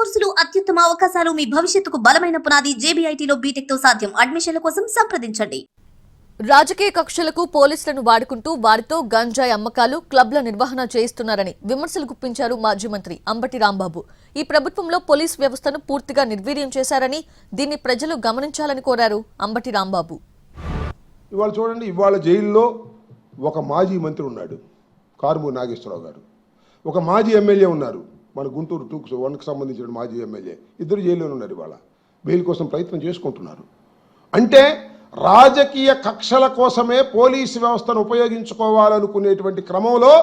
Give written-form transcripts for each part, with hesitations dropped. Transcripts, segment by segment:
కోర్సులు అత్యుత్తమ అవకాశాలు మీ భవిష్యత్తుకు బలమైన పునాది జేబీఐటీలో బీటెక్ తో సాధ్యం. అడ్మిషన్ల కోసం సంప్రదించండి. రాజకీయ కక్షలకు పోలీసులను వాడుకుంటూ వారితో గంజాయి అమ్మకాలు క్లబ్ల నిర్వహణ చేయిస్తున్నారని విమర్శలు గుప్పించారు మాజీ మంత్రి అంబటి రాంబాబు. ఈ ప్రభుత్వంలో పోలీస్ వ్యవస్థను పూర్తిగా నిర్వీర్యం చేశారని, దీన్ని ప్రజలు గమనించాలని కోరారు అంబటి రాంబాబు. ఇవాళ చూడండి, ఇవాళ జైల్లో ఒక మాజీ మంత్రి ఉన్నాడు, కారుమూరి నాగేశ్వరరావు గారు. ఒక మాజీ ఎమ్మెల్యే ఉన్నారు, మన గుంటూరు 2-1కి సంబంధించిన మాజీ ఎమ్మెల్యే. ఇద్దరు జైల్లోనే ఉన్నారు. ఇవాళ బెయిల్ కోసం ప్రయత్నం చేసుకుంటున్నారు. అంటే రాజకీయ కక్షల కోసమే పోలీసు వ్యవస్థను ఉపయోగించుకోవాలనుకునేటువంటి క్రమంలో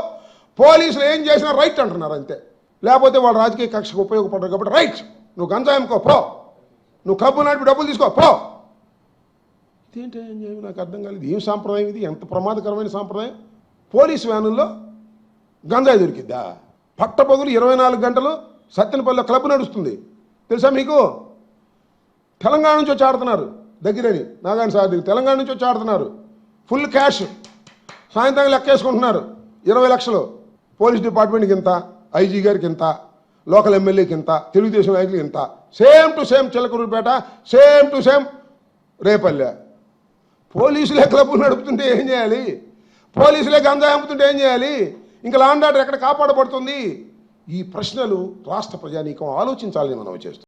పోలీసులు ఏం చేసినా రైట్ అంటున్నారు అంతే. లేకపోతే వాళ్ళు రాజకీయ కక్షకు ఉపయోగపడరు కాబట్టి రైట్, నువ్వు గంజాయి అమ్ముకో పో, నువ్వు క్లబ్బు నడిపి డబ్బులు తీసుకో పో. ఇదేంటి నాకు అర్థం కాలేదు. ఏం సాంప్రదాయం ఇది? ఎంత ప్రమాదకరమైన సాంప్రదాయం. పోలీసు వ్యానుల్లో గంజాయి దొరికిద్దా? పట్టపగులు 24 గంటలు సత్తెనపల్లిలో క్లబ్ నడుస్తుంది తెలుసా మీకు? తెలంగాణ నుంచి వచ్చి ఆడుతున్నారు, దగ్గరని నాగాని సార్ దగ్గర తెలంగాణ నుంచి వచ్చి ఆడుతున్నారు. ఫుల్ క్యాష్ సాయంత్రం లెక్కేసుకుంటున్నారు. 20 లక్షలు పోలీస్ డిపార్ట్మెంట్కి ఇంత, ఐజీ గారికి ఇంత, లోకల్ ఎమ్మెల్యేకి ఇంత, తెలుగుదేశం నాయకులకి ఇంత. Same to same Chilakaluripet, same to same Repalle. పోలీసులే క్లబ్బులు నడుపుతుంటే ఏం చేయాలి? పోలీసులే గంజాయి అమ్ముతుంటే ఏం చేయాలి? ఇంకా లా అండ్ ఆర్డర్ ఎక్కడ కాపాడబడుతుంది? ఈ ప్రశ్నలు రాష్ట్ర ప్రజానీకం ఆలోచించాలని మనం చేస్తాం.